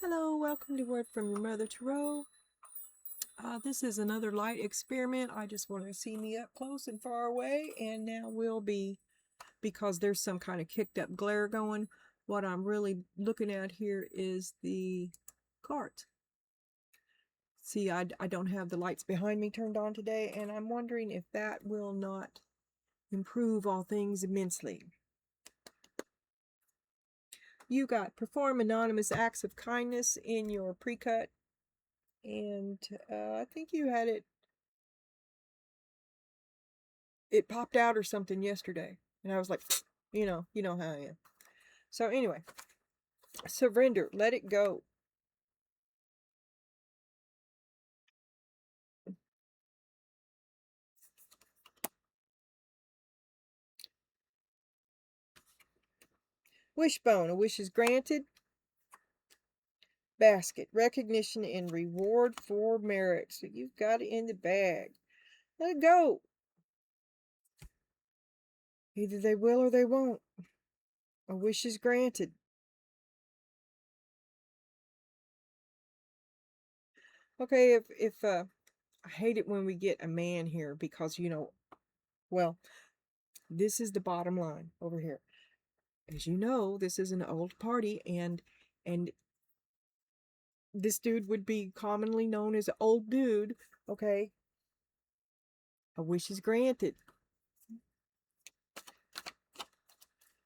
Hello, welcome to Word from Your Mother Tarot. This is another light experiment. I just want to see me up close and far away, and now we'll be, because there's some kind of kicked up glare going, what I'm really looking at here is the cards. See, I don't have the lights behind me turned on today, and I'm wondering if that will not improve all things immensely. You got perform anonymous acts of kindness in your pre-cut, and I think you had it popped out or something yesterday, and I was like, you know how I am. So anyway, surrender, let it go. Wishbone, a wish is granted. Basket, recognition and reward for merit. So you've got it in the bag. Let it go. Either they will or they won't. A wish is granted. Okay, if I hate it when we get a man here because, well, this is the bottom line over here. As you know, this is an old party, and this dude would be commonly known as an old dude, okay? A wish is granted.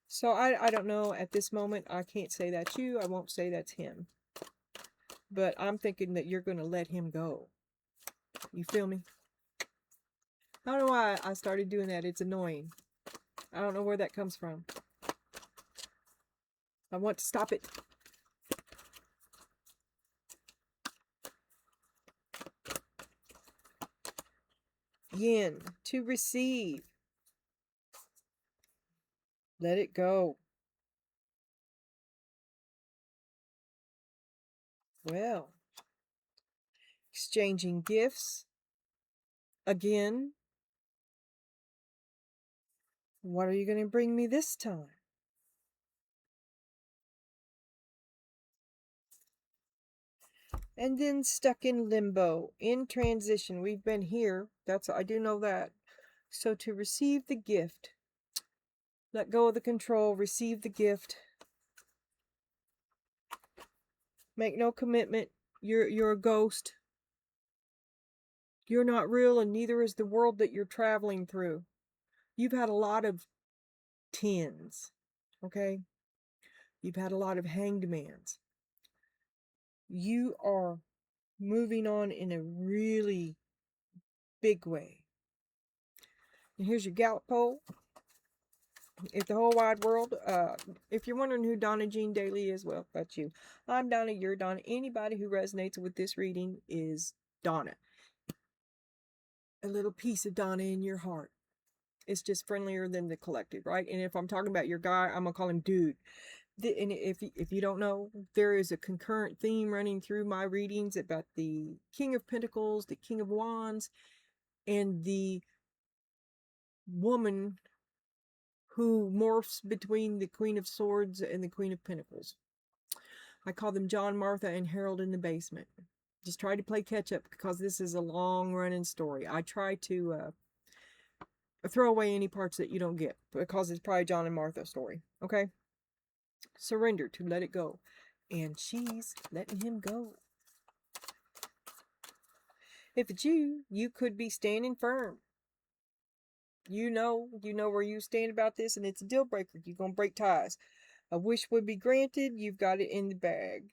So I don't know at this moment. I can't say that's you. I won't say that's him. But I'm thinking that you're going to let him go. You feel me? I don't know why I started doing that. It's annoying. I don't know where that comes from. I want to stop it. Yin, to receive. Let it go. Well, exchanging gifts. Again. What are you going to bring me this time? And then stuck in limbo, in transition. We've been here. I do know that. So to receive the gift, let go of the control, receive the gift. Make no commitment. You're a ghost. You're not real, and neither is the world that you're traveling through. You've had a lot of 10s, okay? You've had a lot of hanged mans. You are moving on in a really big way. And here's your Gallup poll. If the whole wide world, if you're wondering who Donna Jean Daly is, well, that's you. I'm Donna, you're Donna. Anybody who resonates with this reading is Donna. A little piece of Donna in your heart. It's just friendlier than the collective, right? And if I'm talking about your guy, I'm gonna call him dude. And if you don't know, there is a concurrent theme running through my readings about the King of Pentacles, the King of Wands, and the woman who morphs between the Queen of Swords and the Queen of Pentacles. I call them John, Martha, and Harold in the basement. Just try to play catch up because this is a long running story. I try to throw away any parts that you don't get because it's probably John and Martha story. Okay? Surrender, to let it go. And she's letting him go. If it's you, you could be standing firm. You know where you stand about this, and it's a deal breaker. You're going to break ties. A wish would be granted. You've got it in the bag.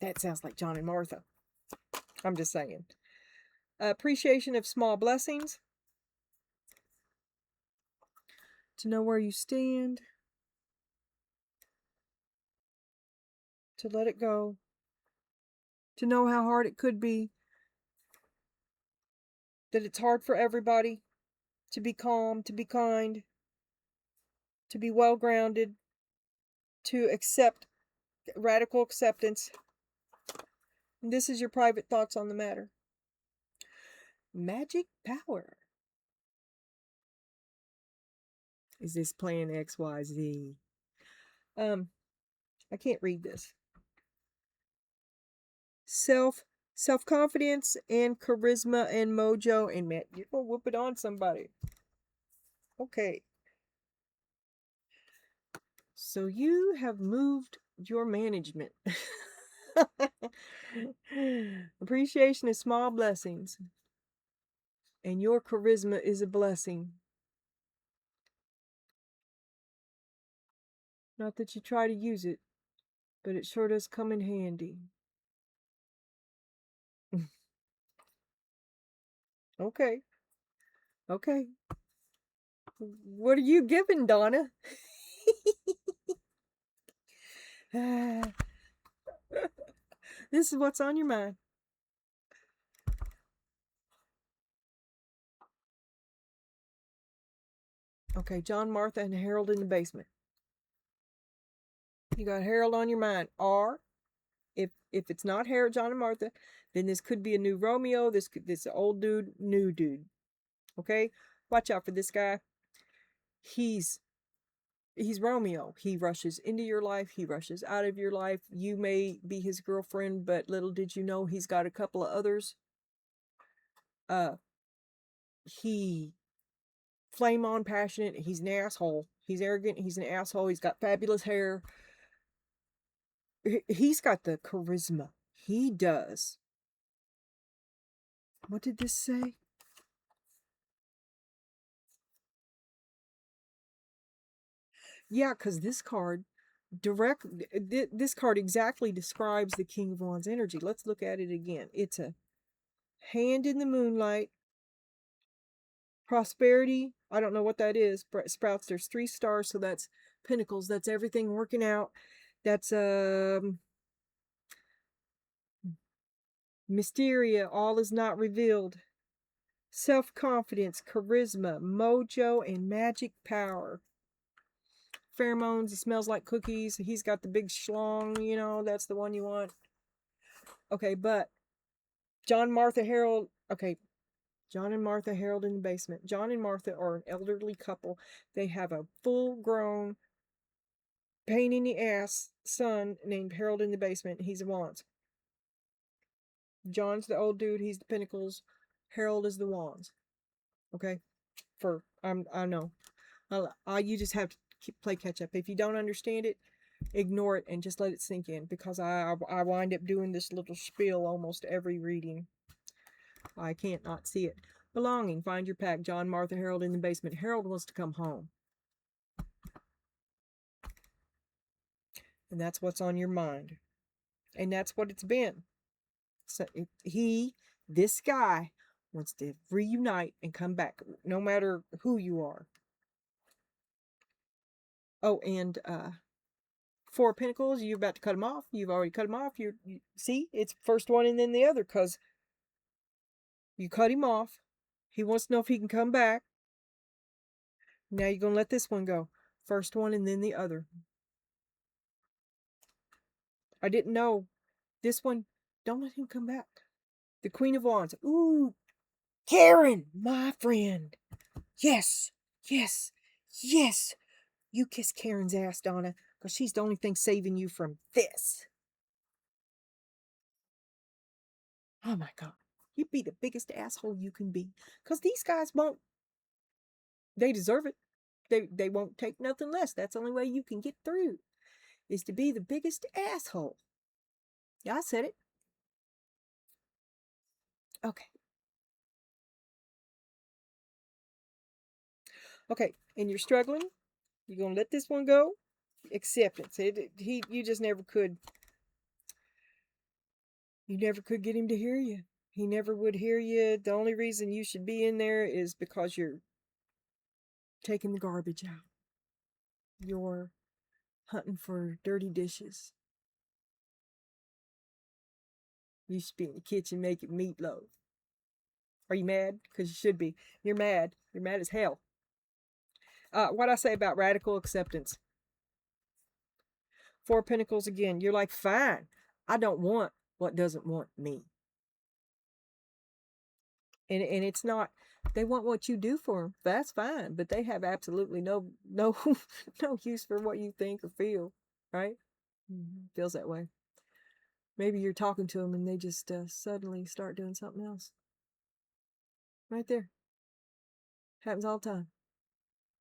That sounds like John and Martha. I'm just saying. Appreciation of small blessings. To know where you stand. To let it go. To know how hard it could be. That it's hard for everybody. To be calm, to be kind. To be well-grounded. To accept, radical acceptance. And this is your private thoughts on the matter. Magic power. Is this plan XYZ? I can't read this. Self-confidence and charisma and mojo, and man, you're gonna whoop it on somebody. Okay. So you have moved your management. Appreciation is small blessings. And your charisma is a blessing. Not that you try to use it, but it sure does come in handy. Okay. Okay. What are you giving, Donna? This is what's on your mind. Okay, John, Martha, and Harold in the basement. You got Harold on your mind. Or if it's not Harold, John, and Martha, then this could be a new Romeo. This old dude, new dude. Okay, watch out for this guy. He's Romeo. He rushes into your life. He rushes out of your life. You may be his girlfriend, but little did you know he's got a couple of others. He flame on passionate. He's an asshole. He's arrogant. He's an asshole. He's got fabulous hair. He's got the charisma. He does. What did this say? Yeah, because this card this card exactly describes the King of Wands energy. Let's look at it again. It's a hand in the moonlight. Prosperity, I don't know what that is. Sprouts, there's 3 stars, so that's pentacles. That's everything working out. That's Mysteria, all is not revealed. Self-confidence, charisma, mojo, and magic power. Pheromones, he smells like cookies. He's got the big schlong, you know, that's the one you want. Okay, but John, Martha, Harold, okay, John and Martha, Harold in the basement. John and Martha are an elderly couple. They have a full-grown, pain in the ass son named Harold in the basement. He's a Wands. John's the old dude. He's the Pentacles. Harold is the Wands. Okay, I know. You just have to play catch up. If you don't understand it, ignore it and just let it sink in, because I wind up doing this little spiel almost every reading. I can't not see it. Belonging, find your pack. John, Martha, Harold in the basement. Harold wants to come home. And that's what's on your mind. And that's what it's been. So this guy wants to reunite and come back, no matter who you are. Oh, and 4 of Pentacles, you're about to cut him off. You've already cut him off. You see, it's first one and then the other, because you cut him off. He wants to know if he can come back. Now you're going to let this one go. First one and then the other. I didn't know. This one, don't let him come back. The Queen of Wands. Ooh, Karen, my friend. Yes, yes, yes. You kiss Karen's ass, Donna, because she's the only thing saving you from this. Oh my God. You'd be the biggest asshole you can be. Because these guys won't. They deserve it. They won't take nothing less. That's the only way you can get through, is to be the biggest asshole. Yeah, I said it. Okay. Okay, and you're struggling. You're going to let this one go. Acceptance. You just never could. You never could get him to hear you. He never would hear you. The only reason you should be in there is because you're taking the garbage out. You're hunting for dirty dishes. You should be in the kitchen making meatloaf. Are you mad? Because you should be. You're mad. You're mad as hell. What I say about radical acceptance. 4 of Pentacles again. You're like, fine. I don't want what doesn't want me. And it's not, They want what you do for them. That's fine, but they have absolutely no no use for what you think or feel, right? Feels that way. Maybe you're talking to them and they just suddenly start doing something else. Right there. Happens all the time.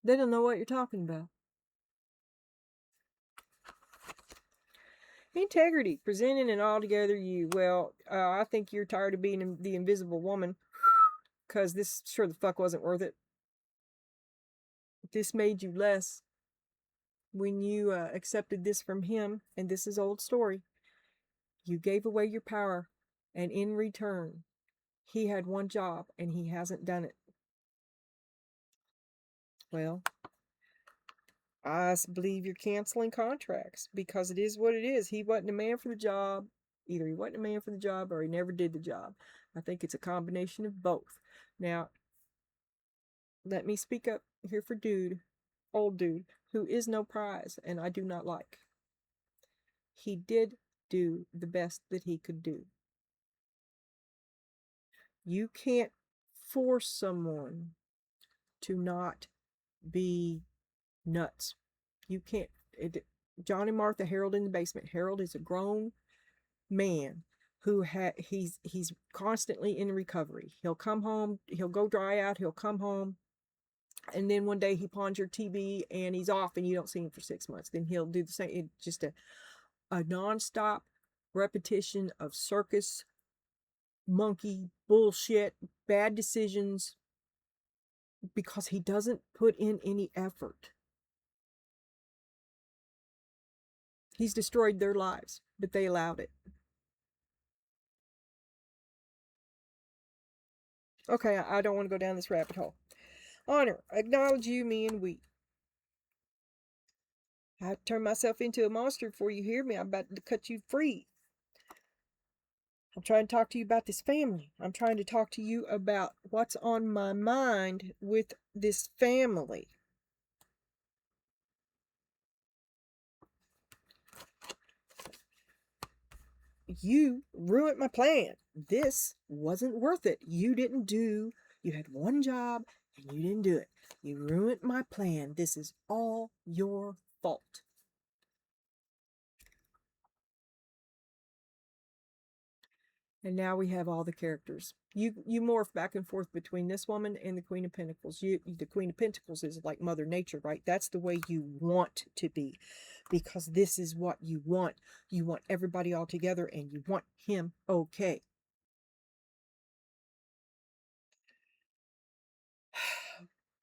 They don't know what you're talking about. Integrity, presenting an altogether you. Well, I think you're tired of being the invisible woman, because this sure the fuck wasn't worth it. This made you less when you accepted this from him, and this is old story. You gave away your power, and in return, he had one job, and he hasn't done it. Well, I believe you're canceling contracts, because it is what it is. He wasn't a man for the job. Either he wasn't a man for the job, or he never did the job. I think it's a combination of both. Now, let me speak up here for old dude, who is no prize, and I do not like. He did do the best that he could do. You can't force someone to not be nuts. You can't. John and Martha, Harold in the basement. Harold is a grown man who he's constantly in recovery. He'll come home, he'll go dry out, he'll come home, and then one day he pawns your TV and he's off, and you don't see him for 6 months. Then he'll do the same. It's just a nonstop repetition of circus monkey bullshit, bad decisions, because he doesn't put in any effort. He's destroyed their lives, but they allowed it. Okay, I don't want to go down this rabbit hole. Honor, acknowledge you, me, and we. I turn myself into a monster before you hear me. I'm about to cut you free. I'm trying to talk to you about this family. I'm trying to talk to you about what's on my mind with this family. You ruined my plan. This wasn't worth it. You had one job and you didn't do it. You ruined my plan. This is all your fault. And now we have all the characters. You morph back and forth between this woman and the Queen of Pentacles. The Queen of Pentacles is like Mother Nature, right? That's the way you want to be, because this is what you want. You want everybody all together, and you want him okay.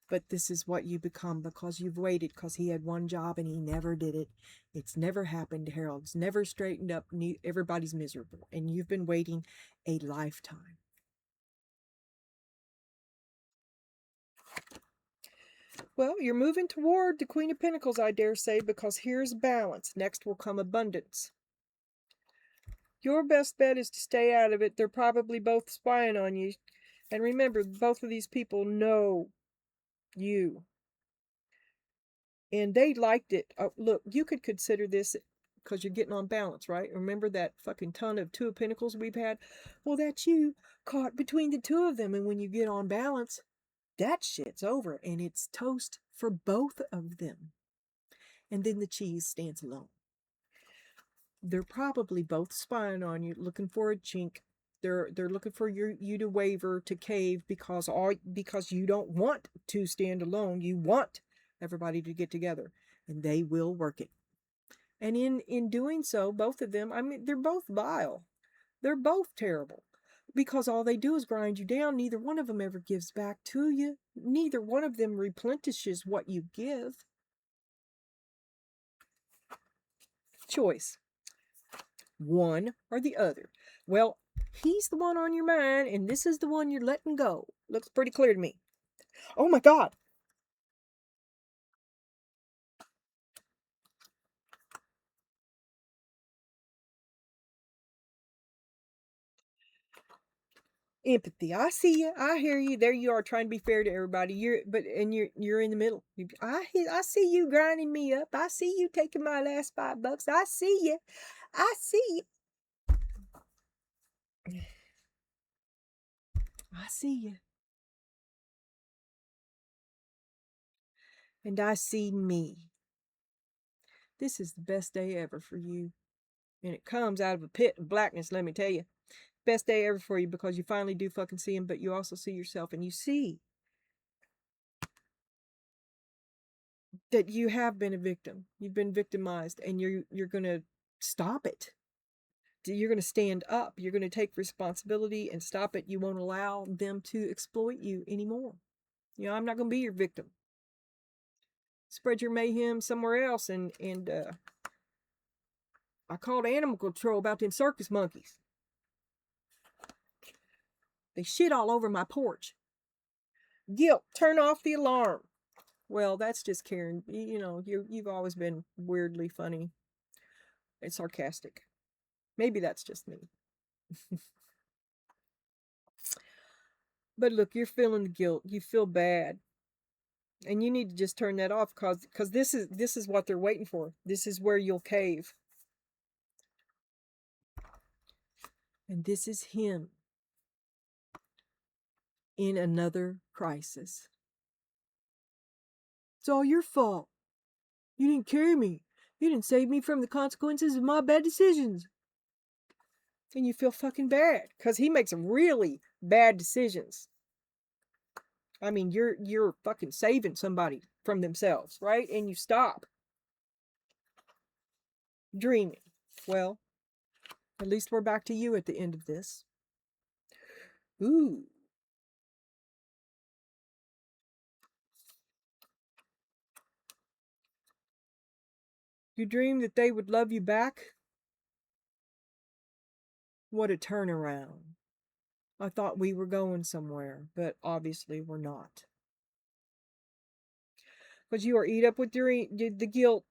But this is what you become because you've waited, because he had one job and he never did it. It's never happened to Harold. It's never straightened up. Everybody's miserable. And you've been waiting a lifetime. Well, you're moving toward the Queen of Pentacles, I dare say, because here's balance. Next will come abundance. Your best bet is to stay out of it. They're probably both spying on you. And remember, both of these people know you. And they liked it. Look, you could consider this, because you're getting on balance, right? Remember that fucking ton of Two of Pentacles we've had? Well, that's you caught between the two of them. And when you get on balance, that shit's over. And it's toast for both of them. And then the cheese stands alone. They're probably both spying on you, looking for a chink. They're looking for you to waver, to cave, because you don't want to stand alone. You want everybody to get together, and they will work it. And in doing so, both of them, I mean, they're both vile. They're both terrible, because all they do is grind you down. Neither one of them ever gives back to you. Neither one of them replenishes what you give. Choice. One or the other. Well, he's the one on your mind, and this is the one you're letting go. Looks pretty clear to me. Oh my God. Empathy. I see you. I hear you. There you are, trying to be fair to everybody. You're in the middle. I see you grinding me up. I see you taking my last $5. I see you. I see you. I see you. and I see me. This is the best day ever for you. And it comes out of a pit of blackness, let me tell you. Best day ever for you because you finally do fucking see him, but you also see yourself and you see that you have been a victim. You've been victimized and you're going to stop it. You're going to stand up. You're going to take responsibility and stop it. You won't allow them to exploit you anymore. You know, I'm not going to be your victim. Spread your mayhem somewhere else. And I called animal control about them circus monkeys. They shit all over my porch. Guilt, turn off the alarm. Well, that's just Karen. You know, you've always been weirdly funny and sarcastic. Maybe that's just me. But look, you're feeling the guilt. You feel bad. And you need to just turn that off because this is what they're waiting for. This is where you'll cave. And this is him in another crisis. It's all your fault. You didn't carry me. You didn't save me from the consequences of my bad decisions. And you feel fucking bad because he makes really bad decisions. I mean, you're fucking saving somebody from themselves, right? And you stop dreaming. Well, at least we're back to you at the end of this. Ooh. You dreamed that they would love you back? What a turnaround. I thought we were going somewhere, but obviously we're not. Because you are eat up with the guilt.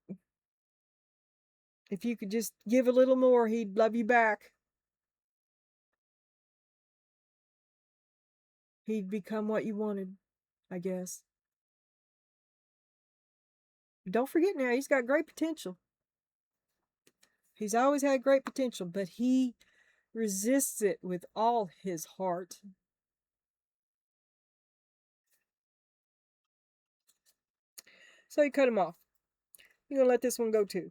If you could just give a little more, he'd love you back. He'd become what you wanted, I guess. But don't forget now, he's got great potential. He's always had great potential, but he resists it with all his heart. So you cut him off. You're gonna let this one go too.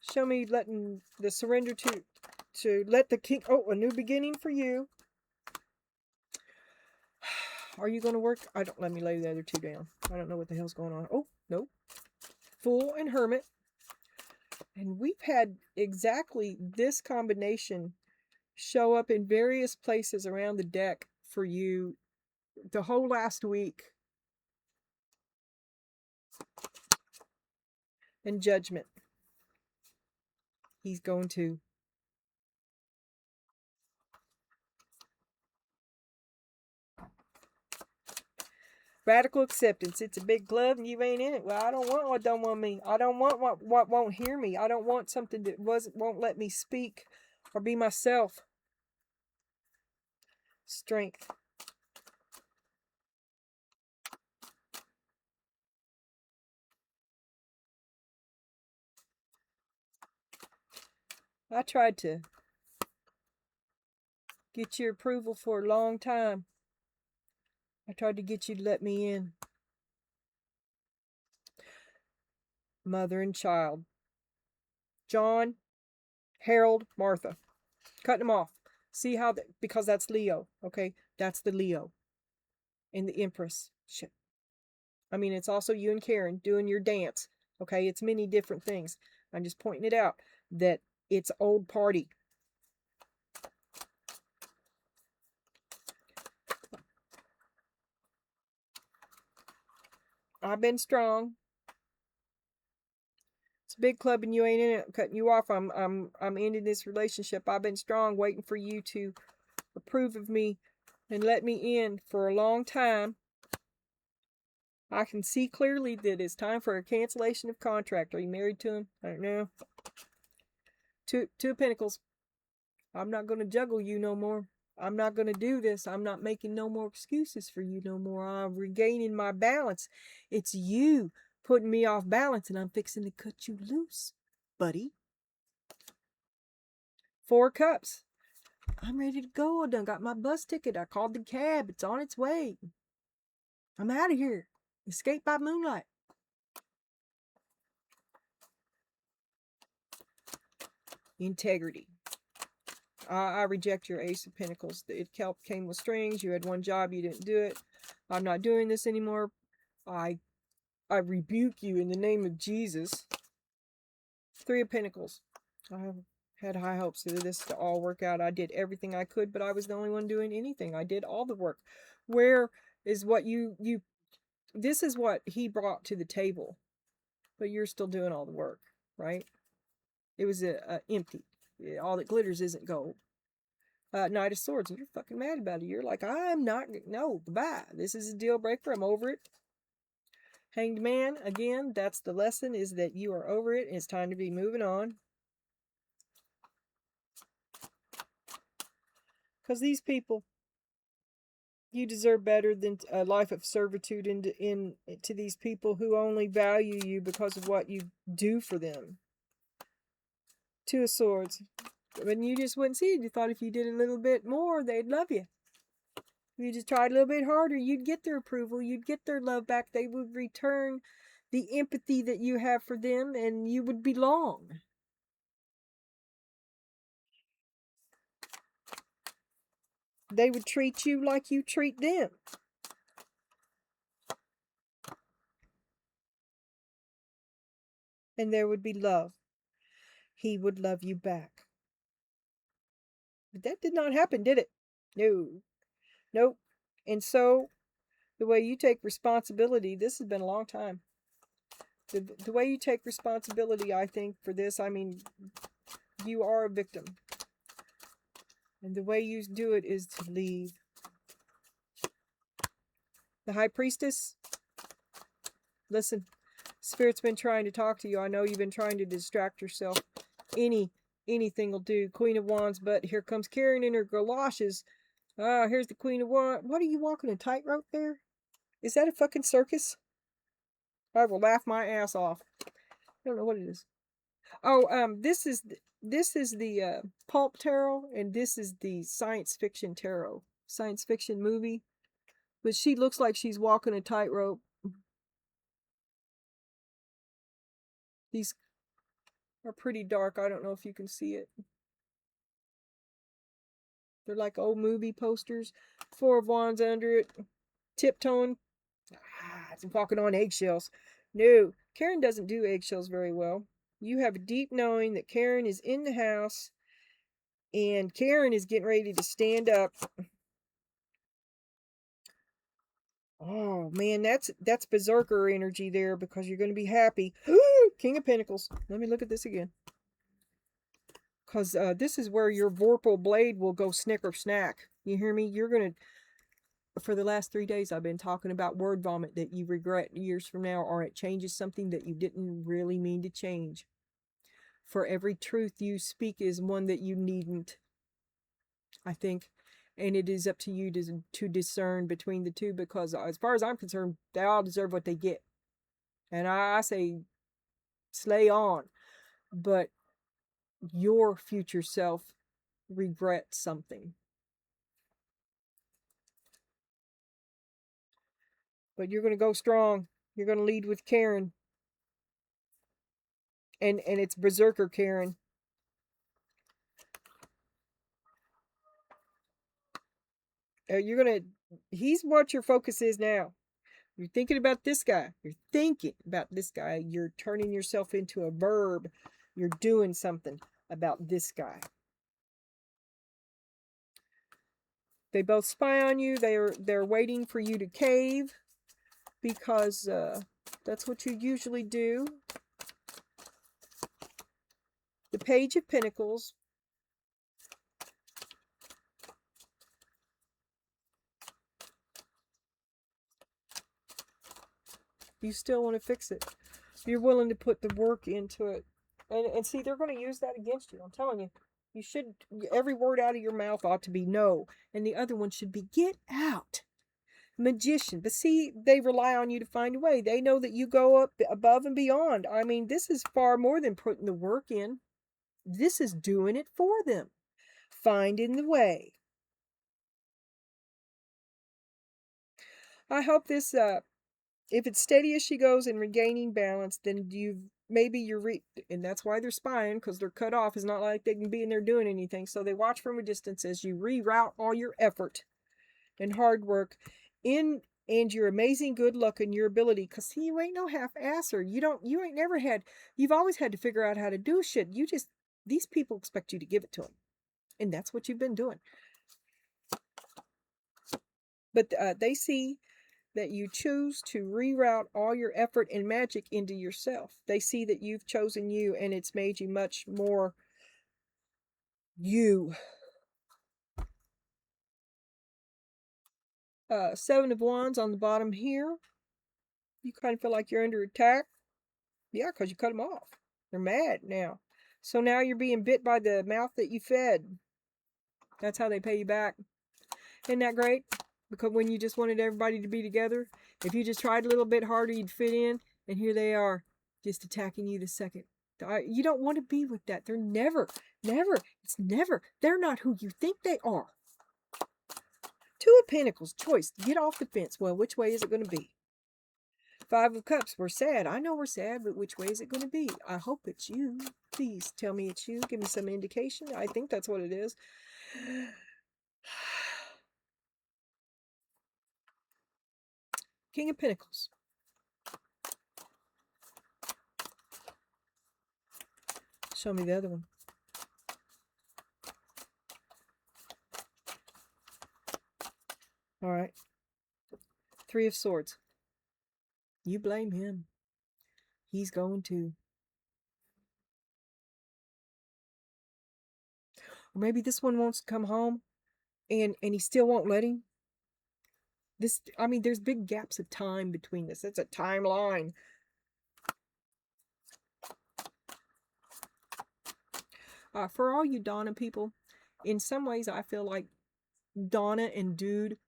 Show me letting the surrender to let the king. Oh, a new beginning for you. Are you going to work? I don't. Let me lay the other two down. I don't know what the hell's going on. Oh, no. Fool and Hermit. And we've had exactly this combination show up in various places around the deck for you the whole last week. And Judgment. He's going to. Radical acceptance. It's a big club and you ain't in it. Well, I don't want what don't want me. I don't want what won't hear me. I don't want something that won't let me speak or be myself. Strength. I tried to get your approval for a long time. I tried to get you to let me in. Mother and child. John, Harold, Martha. Cutting them off. See how because that's Leo, okay? That's the Leo. And the Empress. Shit. I mean, it's also you and Karen doing your dance, okay? It's many different things. I'm just pointing it out that it's old party. I've been strong. It's a big club and you ain't in it. I'm cutting you off. I'm ending this relationship. I've been strong, waiting for you to approve of me and let me in for a long time. I can see clearly that it's time for a cancellation of contract. Are you married to him? I don't know. Two of Pentacles. I'm not going to juggle you no more. I'm not going to do this. I'm not making no more excuses for you no more. I'm regaining my balance. It's you putting me off balance and I'm fixing to cut you loose, buddy. 4 cups. I'm ready to go. I done got my bus ticket. I called the cab. It's on its way. I'm out of here. Escape by moonlight. Integrity. I reject your Ace of Pentacles. It came with strings. You had one job. You didn't do it. I'm not doing this anymore. I rebuke you in the name of Jesus. Three of Pentacles. I had high hopes for this to all work out. I did everything I could, but I was the only one doing anything. I did all the work. Where is what this is what he brought to the table, but you're still doing all the work, right? It was empty. All that glitters isn't gold. Knight of Swords, and you're fucking mad about it. You're like, I'm not, no, goodbye. This is a deal breaker. I'm over it. Hanged Man, again, that's the lesson, is that you are over it and it's time to be moving on. Because these people, you deserve better than a life of servitude to these people who only value you because of what you do for them. Two of Swords. When you just wouldn't see it, you thought if you did a little bit more, they'd love you. If you just tried a little bit harder, you'd get their approval, you'd get their love back. They would return the empathy that you have for them, and you would belong. They would treat you like you treat them. And there would be love. He would love you back. But that did not happen, did it? No. Nope. And so, the way you take responsibility, this has been a long time. The way you take responsibility, I think, for this, I mean, you are a victim. And the way you do it is to leave. The High Priestess, listen, Spirit's been trying to talk to you. I know you've been trying to distract yourself. Anything will do. Queen of Wands, but here comes Karen in her galoshes. Here's the Queen of Wands. What are you walking a tightrope there? Is that a fucking circus? I will laugh my ass off. I don't know what it is. Oh, this is the pulp tarot, and this is the science fiction tarot. Science fiction movie. But she looks like she's walking a tightrope. These are pretty dark. I don't know if you can see it. They're like old movie posters. Four of Wands under it. Tiptoeing. It's walking on eggshells. No, Karen doesn't do eggshells very well. You have a deep knowing that Karen is in the house. And Karen is getting ready to stand up. Oh, man, that's berserker energy there, because you're going to be happy. King of Pentacles. Let me look at this again. Because this is where your vorpal blade will go snicker snack. You hear me? You're going to, for the last 3 days, I've been talking about word vomit that you regret years from now, or it changes something that you didn't really mean to change. For every truth you speak is one that you needn't, I think. And it is up to you to discern between the two, because as far as I'm concerned, they all deserve what they get. And I say, slay on. But your future self regrets something. But you're going to go strong. You're going to lead with Karen. And it's berserker Karen. He's what your focus is now. You're thinking about this guy. You're thinking about this guy. You're turning yourself into a verb. You're doing something about this guy. They both spy on you. They're waiting for you to cave, because that's what you usually do. The Page of Pentacles. You still want to fix it. You're willing to put the work into it. And see, they're going to use that against you. I'm telling you. You should, every word out of your mouth ought to be no. And the other one should be get out. Magician. But see, they rely on you to find a way. They know that you go up above and beyond. I mean, this is far more than putting the work in. This is doing it for them. Finding the way. I hope this If it's steady as she goes and regaining balance, then and that's why they're spying, because they're cut off. It's not like they can be in there doing anything. So they watch from a distance as you reroute all your effort and hard work and your amazing good luck and your ability. Because see, you ain't no half-asser. You've always had to figure out how to do shit. These people expect you to give it to them. And that's what you've been doing. But they see that you choose to reroute all your effort and magic into yourself. They see that you've chosen you, and it's made you much more you. Seven of Wands on the bottom here. You kind of feel like you're under attack. Yeah, because you cut them off. They're mad now. So now you're being bit by the mouth that you fed. That's how they pay you back. Isn't that great? Because when you just wanted everybody to be together, if you just tried a little bit harder, you'd fit in. And here they are, just attacking you the second. You don't want to be with that. They're never, they're not who you think they are. Two of Pentacles, choice, get off the fence. Well, which way is it going to be? Five of Cups, we're sad. I know we're sad, but which way is it going to be? I hope it's you. Please tell me it's you. Give me some indication. I think that's what it is. King of Pentacles. Show me the other one. All right. Three of Swords. You blame him. He's going to. Or maybe this one wants to come home and he still won't let him. There's big gaps of time between this. It's a timeline. For all you Donna people, in some ways I feel like Donna and Dude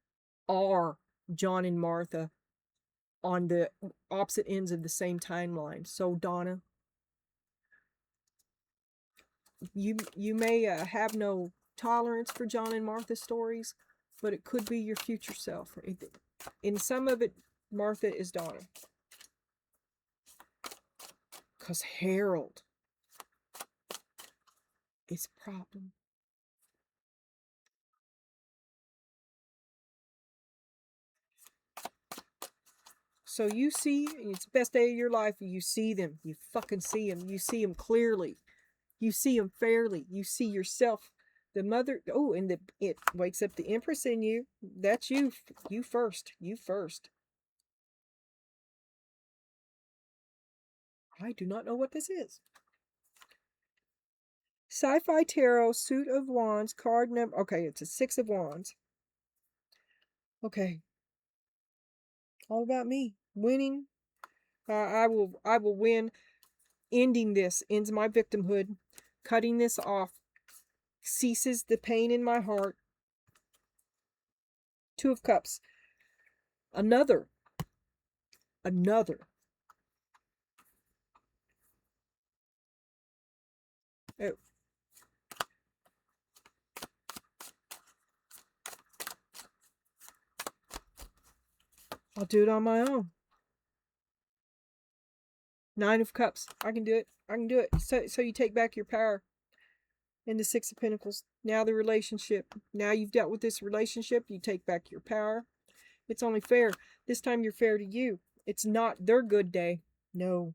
are John and Martha on the opposite ends of the same timeline. So Donna, you may have no tolerance for John and Martha stories, but it could be your future self. In some of it, Martha is Donna. Because Harold is a problem. So you see, it's the best day of your life. You see them. You fucking see them. You see them clearly. You see them fairly. You see yourself. The mother. Oh, and it wakes up the Empress in you. That's you. You first. You first. I do not know what this is. Sci-Fi Tarot, Suit of Wands, card number. Okay, it's a Six of Wands. Okay. All about me. Winning. I will win. Ending this. Ends my victimhood. Cutting this off. Ceases the pain in my heart. Two of Cups. Another. Oh. I'll do it on my own. Nine of Cups. I can do it. I can do it. So you take back your power. And the Six of Pentacles. Now the relationship. Now you've dealt with this relationship. You take back your power. It's only fair. This time you're fair to you. It's not their good day. No.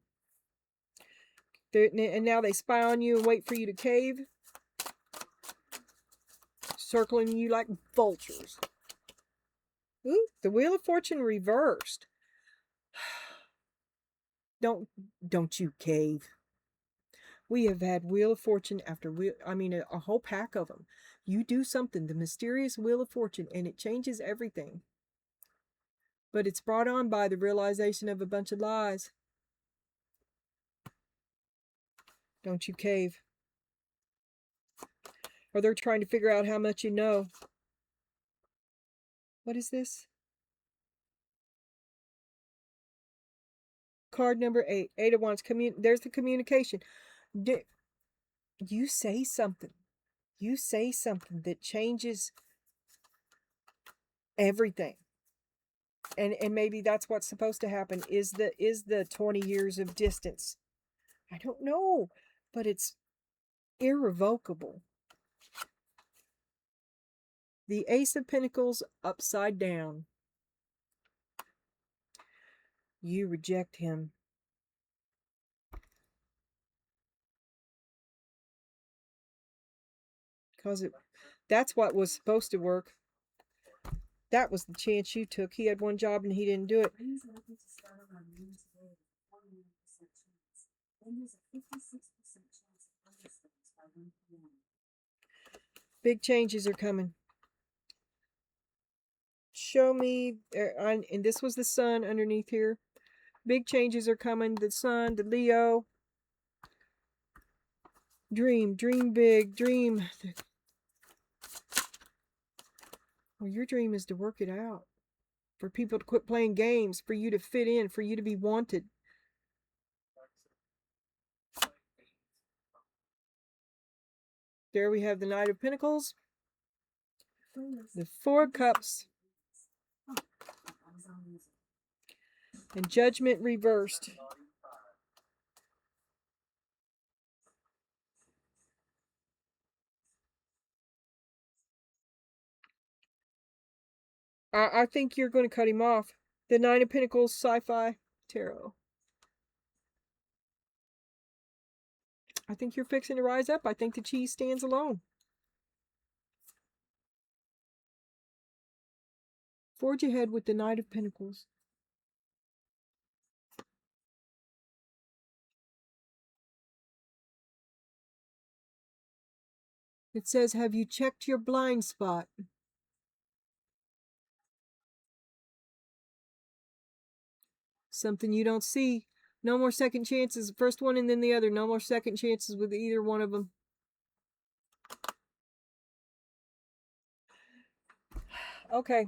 And now they spy on you and wait for you to cave. Circling you like vultures. Ooh, the Wheel of Fortune reversed. Don't you cave. We have had Wheel of Fortune after a whole pack of them. You do something, the mysterious Wheel of Fortune, and it changes everything. But it's brought on by the realization of a bunch of lies. Don't you cave. Or they're trying to figure out how much you know. What is this? Card number 8. 8 of Wands. There's the communication. You say something. You say something that changes everything. And maybe that's what's supposed to happen, is the 20 years of distance. I don't know, but it's irrevocable. The Ace of Pentacles upside down. You reject him. Because that's what was supposed to work. That was the chance you took. He had one job and he didn't do it. Big changes are coming. Show me, and this was the sun underneath here. Big changes are coming. The sun, the Leo. Dream big, dream. Well, your dream is to work it out. For people to quit playing games, for you to fit in, for you to be wanted. There we have the Knight of Pentacles. The Four of Cups. And Judgment reversed. I think you're going to cut him off. The Nine of Pentacles, Sci-Fi, Tarot. I think you're fixing to rise up. I think the cheese stands alone. Forge ahead with the Knight of Pentacles. It says, have you checked your blind spot? Something you don't see. No more second chances. First one and then the other. No more second chances with either one of them. Okay.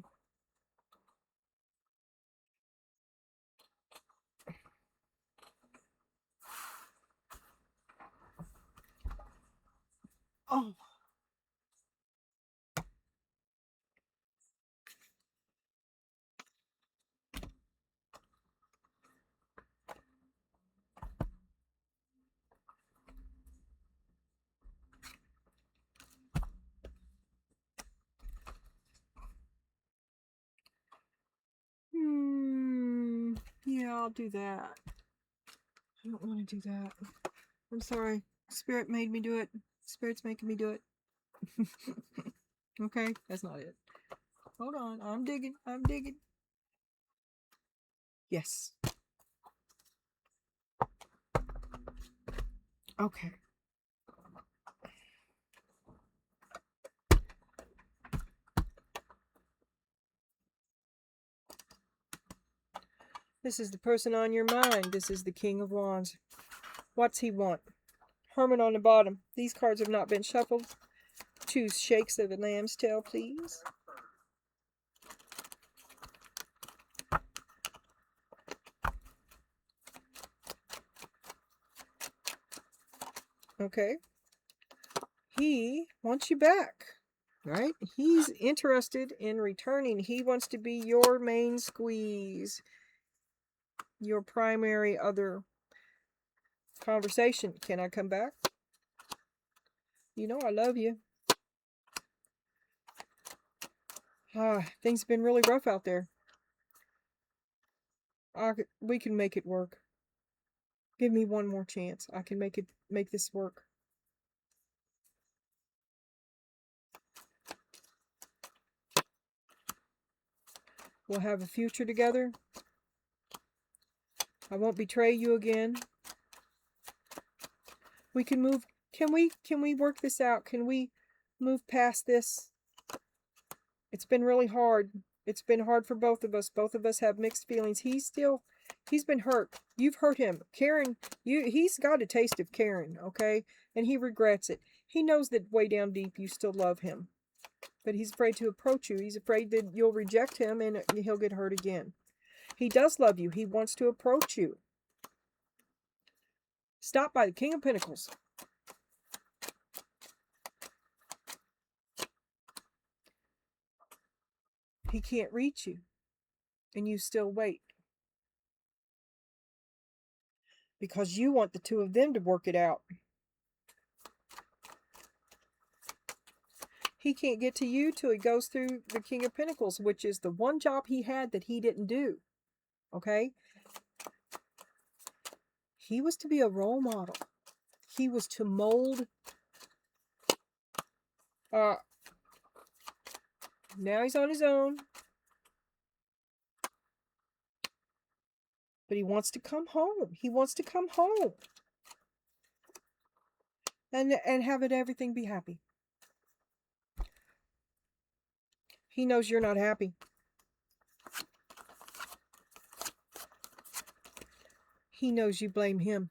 Oh. Yeah, I'll do that. I don't want to do that. I'm sorry. Spirit made me do it. Spirit's making me do it. Okay, that's not it. Hold on. I'm digging. I'm digging. Yes. Okay. This is the person on your mind. This is the King of Wands. What's he want? Hermit on the bottom. These cards have not been shuffled. 2 shakes of a lamb's tail, please. Okay. He wants you back, right? He's interested in returning. He wants to be your main squeeze. Your primary other conversation. Can I come back? You know I love you. Things have been really rough out there. We can make it work. Give me one more chance. I can make this work. We'll have a future together. I won't betray you again. We can move. Can we work this out? Can we move past this? It's been really hard. It's been hard for both of us. Both of us have mixed feelings. He's been hurt. You've hurt him. Karen, he's got a taste of Karen, okay? And he regrets it. He knows that way down deep you still love him. But he's afraid to approach you. He's afraid that you'll reject him and he'll get hurt again. He does love you. He wants to approach you. Stop by the King of Pentacles. He can't reach you. And you still wait. Because you want the two of them to work it out. He can't get to you till he goes through the King of Pentacles, which is the one job he had that he didn't do. Okay? He was to be a role model. He was to mold. Now he's on his own. But he wants to come home. He wants to come home. And have everything be happy. He knows you're not happy. He knows you blame him.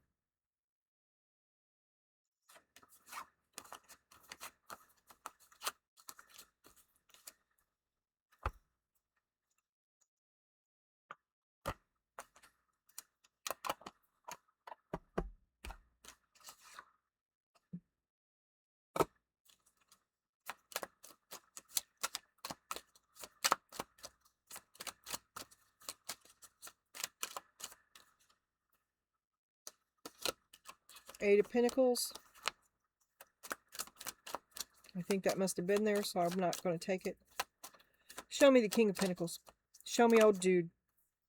Eight of Pentacles. I think that must have been there, so I'm not going to take it. Show me the King of Pentacles. Show me old dude.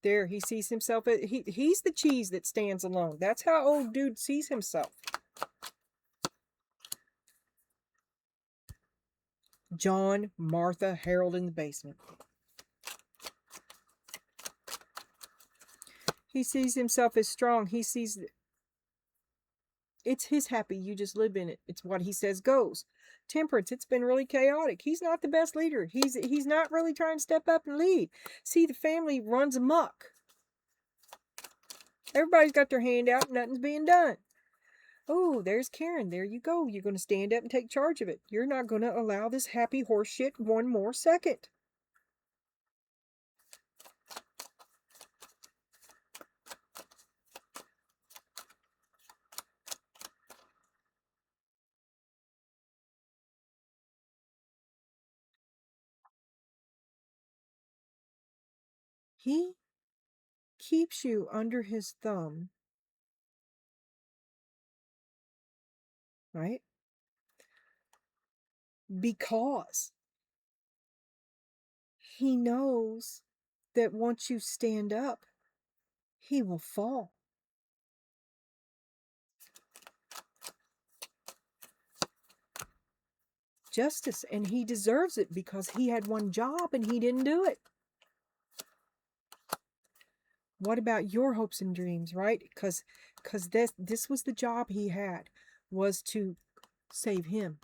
There, he sees himself. He's the cheese that stands alone. That's how old dude sees himself. John, Martha, Harold in the basement. He sees himself as strong. He sees it's his happy. You just live in it. It's what he says goes. Temperance, it's been really chaotic. He's not the best leader. He's not really trying to step up and lead. See, the family runs amok. Everybody's got their hand out. Nothing's being done. Oh, there's Karen. There you go. You're going to stand up and take charge of it. You're not going to allow this happy horse shit one more second. He keeps you under his thumb, right? Because he knows that once you stand up, he will fall. Justice, and he deserves it because he had one job and he didn't do it. What about your hopes and dreams, right? Because this was the job he had, was to save him,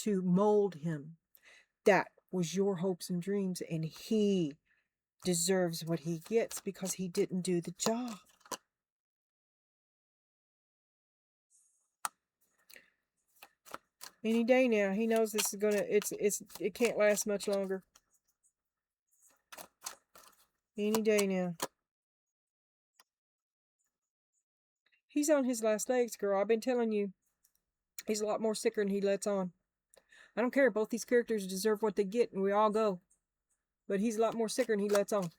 to mold him. That was your hopes and dreams, and he deserves what he gets because he didn't do the job. Any day now, he knows this is gonna, it can't last much longer. Any day now. He's on his last legs, girl. I've been telling you. He's a lot more sicker than he lets on. I don't care. Both these characters deserve what they get, and we all go. But he's a lot more sicker than he lets on.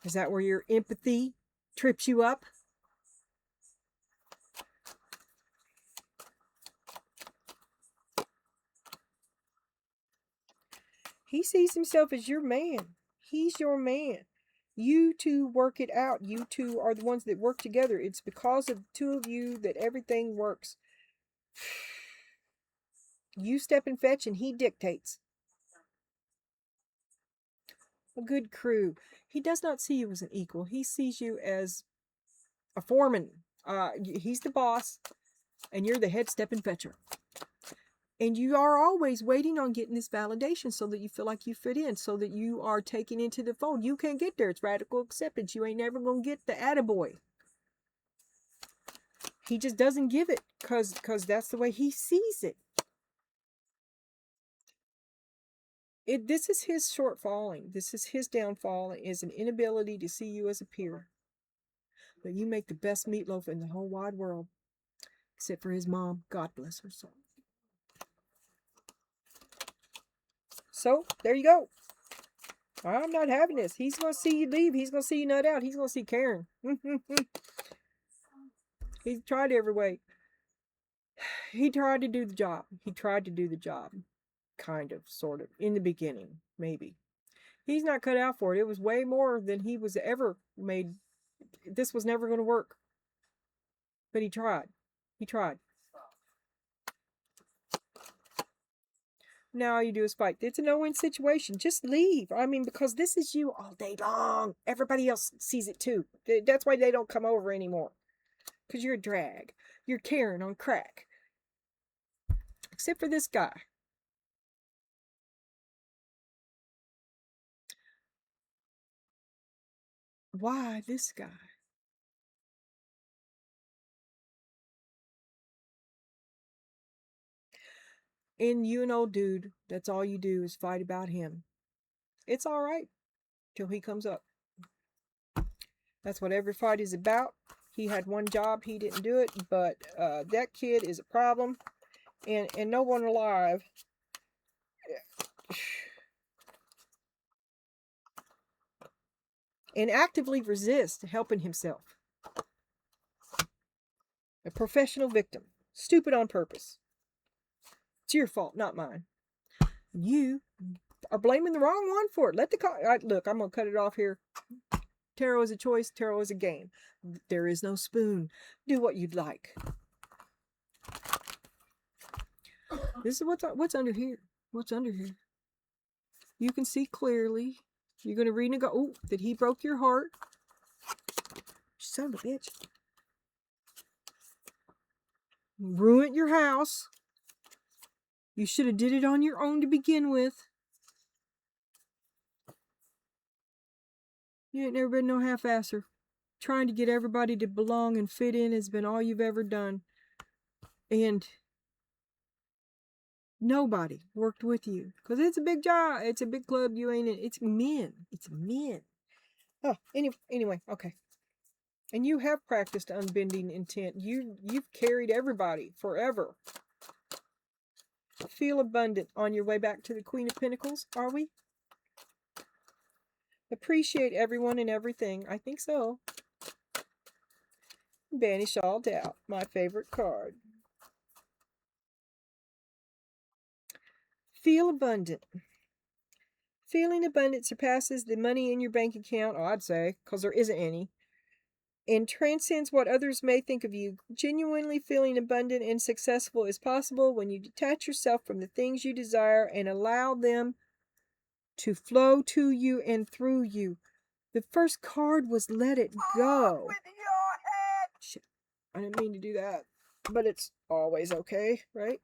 Is that where your empathy trips you up? He sees himself as your man. He's your man. You two work it out. You two are the ones that work together. It's because of the two of you that everything works. You step and fetch and he dictates. A good crew. He does not see you as an equal. He sees you as a foreman. He's the boss and you're the head step and fetcher. And you are always waiting on getting this validation so that you feel like you fit in, so that you are taken into the fold. You can't get there. It's radical acceptance. You ain't never going to get the attaboy. He just doesn't give it because that's the way he sees it. This is his shortfalling. This is his downfall, is an inability to see you as a peer. But you make the best meatloaf in the whole wide world, except for his mom. God bless her soul. So, there you go. I'm not having this. He's going to see you leave. He's going to see you nut out. He's going to see Karen. He's tried every way. He tried to do the job. He tried to do the job. Kind of, sort of. In the beginning, maybe. He's not cut out for it. It was way more than he was ever made. This was never going to work. But he tried. He tried. Now all you do is fight. It's a no-win situation. Just leave. I mean, because this is you all day long. Everybody else sees it too. That's why they don't come over anymore. Because you're a drag. You're Karen on crack. Except for this guy. Why this guy? And you an old dude, that's all you do is fight about him. It's all right till he comes up. That's what every fight is about. He had one job, he didn't do it, but that kid is a problem, and no one alive and actively resist helping himself. A professional victim. Stupid on purpose. It's your fault, not mine. You are blaming the wrong one for it. Let the look, I'm going to cut it off here. Tarot is a choice. Tarot is a game. There is no spoon. Do what you'd like. This is what's under here. What's under here? You can see clearly. You're going to read and go, oh, that he broke your heart. Son of a bitch. Ruined your house. You should have did it on your own to begin with. You ain't never been no half-asser. Trying to get everybody to belong and fit in has been all you've ever done. And nobody worked with you. Because it's a big job. It's a big club. You ain't in. It's men. It's men. Oh, anyway, okay. And you have practiced unbending intent. You've carried everybody forever. Feel abundant on your way back to the Queen of Pentacles, are we? Appreciate everyone and everything. I think so. Banish all doubt. My favorite card. Feel abundant. Feeling abundant surpasses the money in your bank account, I'd say, because there isn't any, and transcends what others may think of you. Genuinely feeling abundant and successful is possible when you detach yourself from the things you desire and allow them to flow to you and through you. The first card was let it go. With your head. Shit. I didn't mean to do that, but it's always okay, right?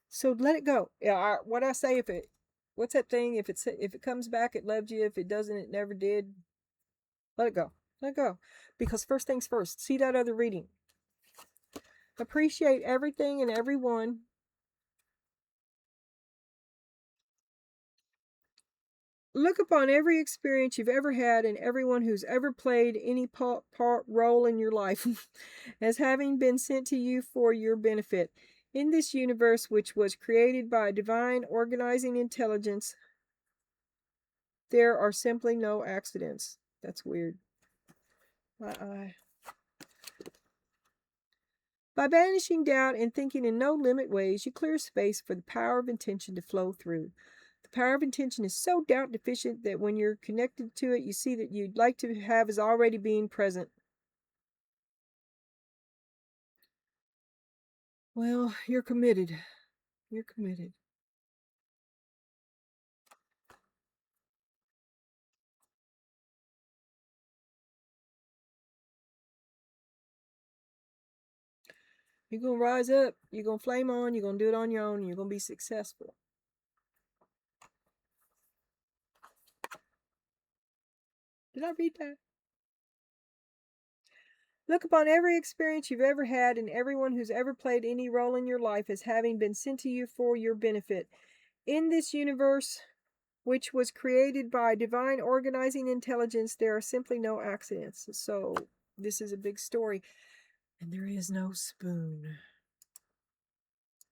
So let it go. Yeah, what I say, what's that thing? If it comes back, it loved you. If it doesn't, it never did. Let it go. Let it go. Because first things first. See that other reading. Appreciate everything and everyone. Look upon every experience you've ever had and everyone who's ever played any role in your life as having been sent to you for your benefit. In this universe, which was created by a divine organizing intelligence, there are simply no accidents. That's weird. By banishing doubt and thinking in no limit ways, you clear space for the power of intention to flow through. The power of intention is so doubt deficient that when you're connected to it, you see that you'd like to have is already being present. Well, you're committed. You're committed. You're going to rise up. You're going to flame on. You're going to do it on your own. And you're going to be successful. Did I read that? Look upon every experience you've ever had and everyone who's ever played any role in your life as having been sent to you for your benefit. In this universe, which was created by divine organizing intelligence, there are simply no accidents. So this is a big story. And there is no spoon.